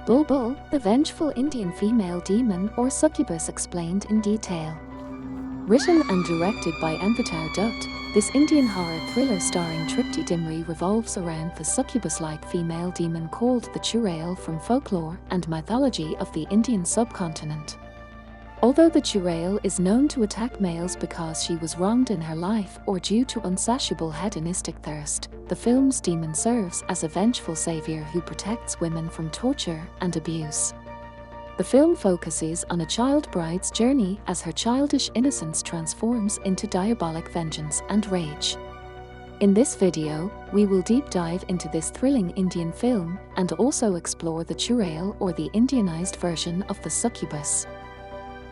Bulbbul, the vengeful Indian female demon or succubus, explained in detail. Written and directed by Anvita Dutt, this Indian horror thriller starring Tripti Dimri revolves around the succubus-like female demon called the Churail from folklore and mythology of the Indian subcontinent. Although the Churail is known to attack males because she was wronged in her life or due to unsatiable hedonistic thirst, the film's demon serves as a vengeful savior who protects women from torture and abuse. The film focuses on a child bride's journey as her childish innocence transforms into diabolic vengeance and rage. In this video, we will deep dive into this thrilling Indian film and also explore the Churail, or the Indianized version of the succubus.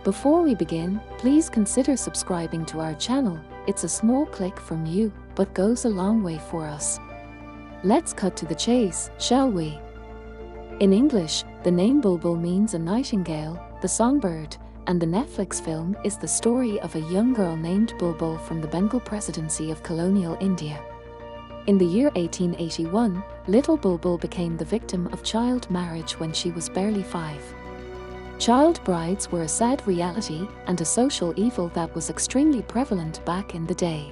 Before we begin, please consider subscribing to our channel. It's a small click from you, but goes a long way for us. Let's cut to the chase, shall we? In English, the name Bulbbul means a nightingale, the songbird, and the Netflix film is the story of a young girl named Bulbbul from the Bengal presidency of colonial India. In the year 1881, little Bulbbul became the victim of child marriage when she was barely 5. Child brides were a sad reality and a social evil that was extremely prevalent back in the day.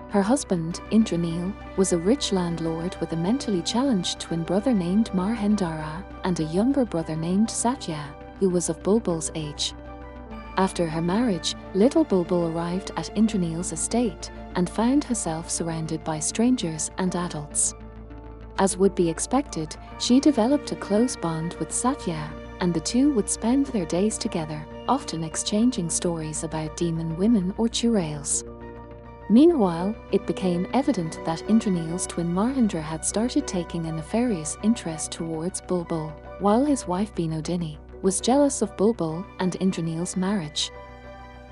Her husband, Indranil, was a rich landlord with a mentally challenged twin brother named Marhendra and a younger brother named Satya, who was of Bulbbul's age. After her marriage, little Bulbbul arrived at Indranil's estate and found herself surrounded by strangers and adults. As would be expected, she developed a close bond with Satya, and the two would spend their days together, often exchanging stories about demon women or churails. Meanwhile, it became evident that Indranil's twin Marhendra had started taking a nefarious interest towards Bulbbul, while his wife Binodini was jealous of Bulbbul and Indranil's marriage.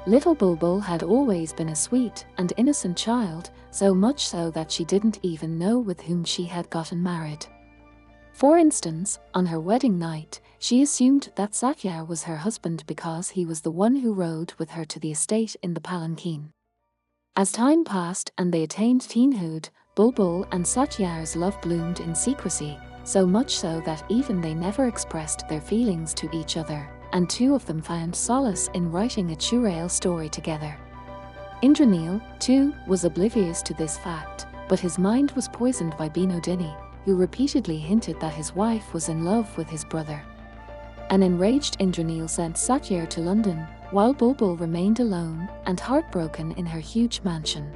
Little Bulbbul had always been a sweet and innocent child, so much so that she didn't even know with whom she had gotten married. For instance, on her wedding night, she assumed that Satya was her husband because he was the one who rode with her to the estate in the palanquin. As time passed and they attained teenhood, Bulbbul and Satya's love bloomed in secrecy, so much so that even they never expressed their feelings to each other, and two of them found solace in writing a Churail story together. Indranil, too, was oblivious to this fact, but his mind was poisoned by Binodini, who repeatedly hinted that his wife was in love with his brother. An enraged Indranil sent Satya to London, while Bulbbul remained alone and heartbroken in her huge mansion.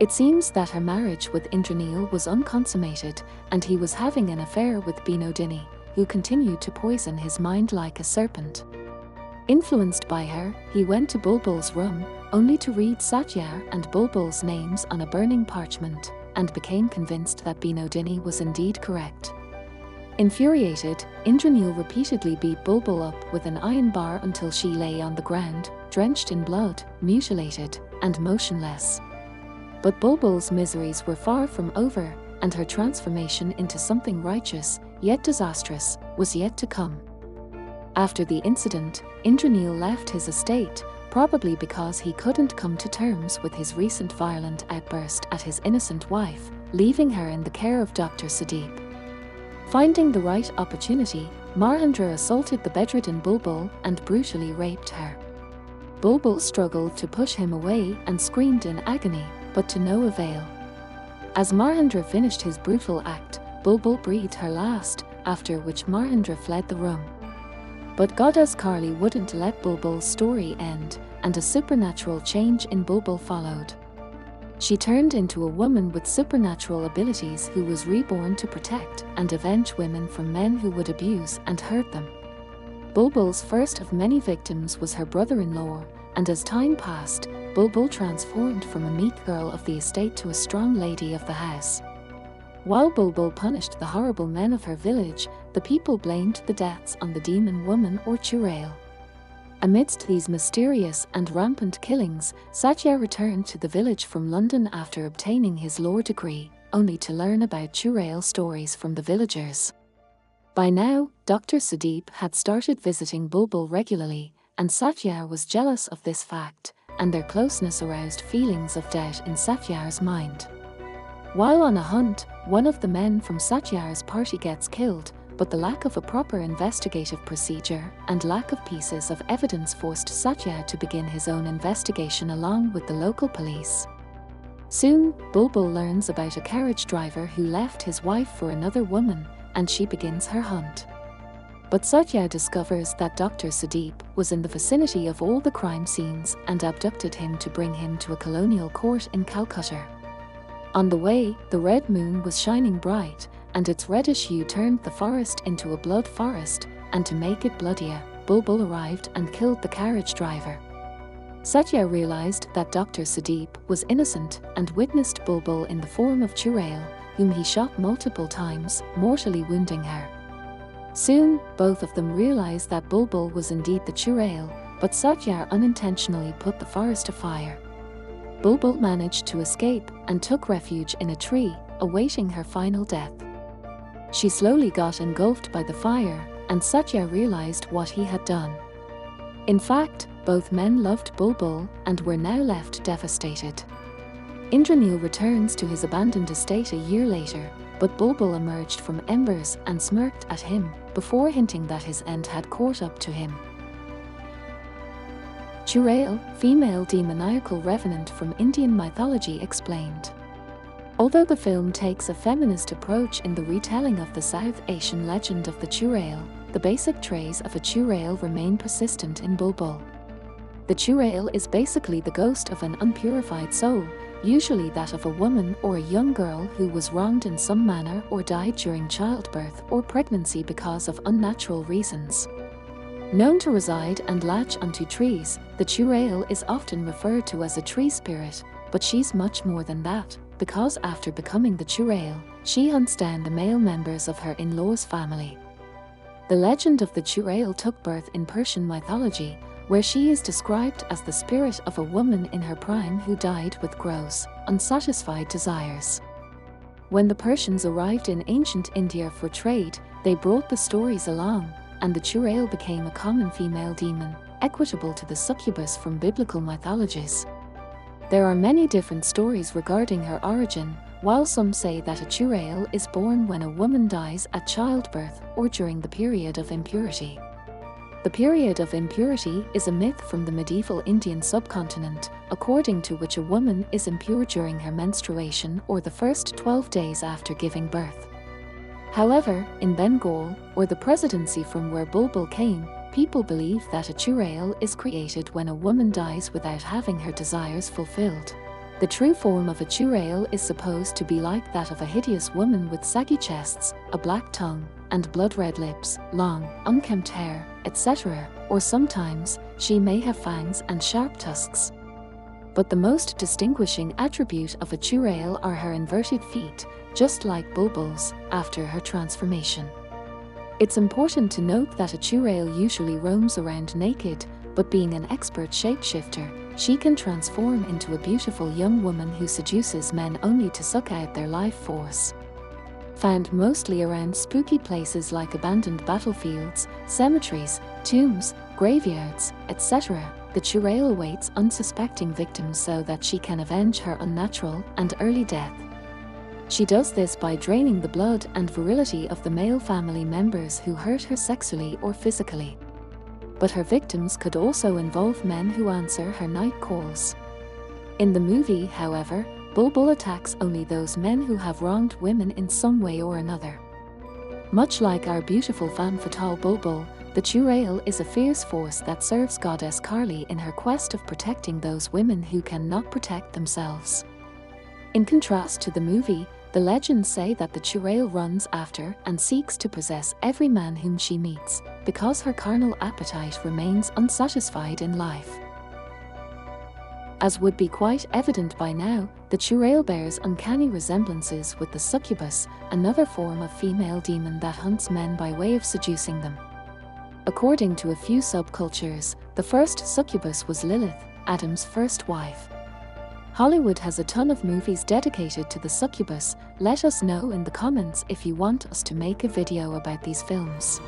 It seems that her marriage with Indranil was unconsummated, and he was having an affair with Binodini, who continued to poison his mind like a serpent. Influenced by her, he went to Bulbbul's room, only to read Satya and Bulbbul's names on a burning parchment, and became convinced that Binodini was indeed correct. Infuriated, Indranil repeatedly beat Bulbbul up with an iron bar until she lay on the ground, drenched in blood, mutilated, and motionless. But Bulbbul's miseries were far from over, and her transformation into something righteous, yet disastrous, was yet to come. After the incident, Indranil left his estate, probably because he couldn't come to terms with his recent violent outburst at his innocent wife, leaving her in the care of Dr. Sudeep. Finding the right opportunity, Marhendra assaulted the bedridden Bulbbul and brutally raped her. Bulbbul struggled to push him away and screamed in agony, but to no avail. As Marhendra finished his brutal act, Bulbbul breathed her last, after which Marhendra fled the room. But goddess Kali wouldn't let Bulbbul's story end, and a supernatural change in Bulbbul followed. She turned into a woman with supernatural abilities who was reborn to protect and avenge women from men who would abuse and hurt them. Bulbbul's first of many victims was her brother-in-law, and as time passed, Bulbbul transformed from a meek girl of the estate to a strong lady of the house. While Bulbbul punished the horrible men of her village, the people blamed the deaths on the demon woman or Churail. Amidst these mysterious and rampant killings, Satya returned to the village from London after obtaining his law degree, only to learn about Churail stories from the villagers. By now, Dr. Sudeep had started visiting Bulbbul regularly, and Satya was jealous of this fact, and their closeness aroused feelings of doubt in Satya's mind. While on a hunt, one of the men from Satya's party gets killed, but the lack of a proper investigative procedure and lack of pieces of evidence forced Satya to begin his own investigation along with the local police. Soon, Bulbbul learns about a carriage driver who left his wife for another woman, and she begins her hunt. But Satya discovers that Dr. Sudeep was in the vicinity of all the crime scenes and abducted him to bring him to a colonial court in Calcutta. On the way, the red moon was shining bright, and its reddish hue turned the forest into a blood forest, and to make it bloodier, Bulbbul arrived and killed the carriage driver. Satya realized that Dr. Sudeep was innocent and witnessed Bulbbul in the form of Churail, whom he shot multiple times, mortally wounding her. Soon, both of them realized that Bulbbul was indeed the Churail, but Satya unintentionally put the forest afire. Bulbbul managed to escape and took refuge in a tree, awaiting her final death. She slowly got engulfed by the fire, and Satya realized what he had done. In fact, both men loved Bulbbul and were now left devastated. Indranil returns to his abandoned estate a year later, but Bulbbul emerged from embers and smirked at him, before hinting that his end had caught up to him. Churail, female demoniacal revenant from Indian mythology, explained. Although the film takes a feminist approach in the retelling of the South Asian legend of the Churail, the basic traits of a Churail remain persistent in Bulbbul. The Churail is basically the ghost of an unpurified soul, usually that of a woman or a young girl who was wronged in some manner or died during childbirth or pregnancy because of unnatural reasons. Known to reside and latch onto trees, the Churail is often referred to as a tree spirit, but she's much more than that, because after becoming the Churail, she hunts down the male members of her in-laws' family. The legend of the Churail took birth in Persian mythology, where she is described as the spirit of a woman in her prime who died with gross, unsatisfied desires. When the Persians arrived in ancient India for trade, they brought the stories along, and the Churail became a common female demon, equitable to the succubus from biblical mythologies. There are many different stories regarding her origin, while some say that a Churail is born when a woman dies at childbirth or during the period of impurity. The period of impurity is a myth from the medieval Indian subcontinent, according to which a woman is impure during her menstruation or the first 12 days after giving birth. However, in Bengal, or the presidency from where Bulbbul came, people believe that a Churail is created when a woman dies without having her desires fulfilled. The true form of a Churail is supposed to be like that of a hideous woman with saggy chests, a black tongue, and blood-red lips, long, unkempt hair, etc., or sometimes, she may have fangs and sharp tusks. But the most distinguishing attribute of a Churail are her inverted feet, just like Bulbbul's, after her transformation. It's important to note that a Churail usually roams around naked, but being an expert shapeshifter, she can transform into a beautiful young woman who seduces men only to suck out their life force. Found mostly around spooky places like abandoned battlefields, cemeteries, tombs, graveyards, etc., the Churail awaits unsuspecting victims so that she can avenge her unnatural and early death. She does this by draining the blood and virility of the male family members who hurt her sexually or physically. But her victims could also involve men who answer her night calls. In the movie, however, Bulbbul attacks only those men who have wronged women in some way or another. Much like our beautiful femme fatale Bulbbul, the Churail is a fierce force that serves goddess Kali in her quest of protecting those women who cannot protect themselves. In contrast to the movie, the legends say that the Churail runs after and seeks to possess every man whom she meets, because her carnal appetite remains unsatisfied in life. As would be quite evident by now, the Churail bears uncanny resemblances with the succubus, another form of female demon that hunts men by way of seducing them. According to a few subcultures, the first succubus was Lilith, Adam's first wife. Hollywood has a ton of movies dedicated to the succubus. Let us know in the comments if you want us to make a video about these films.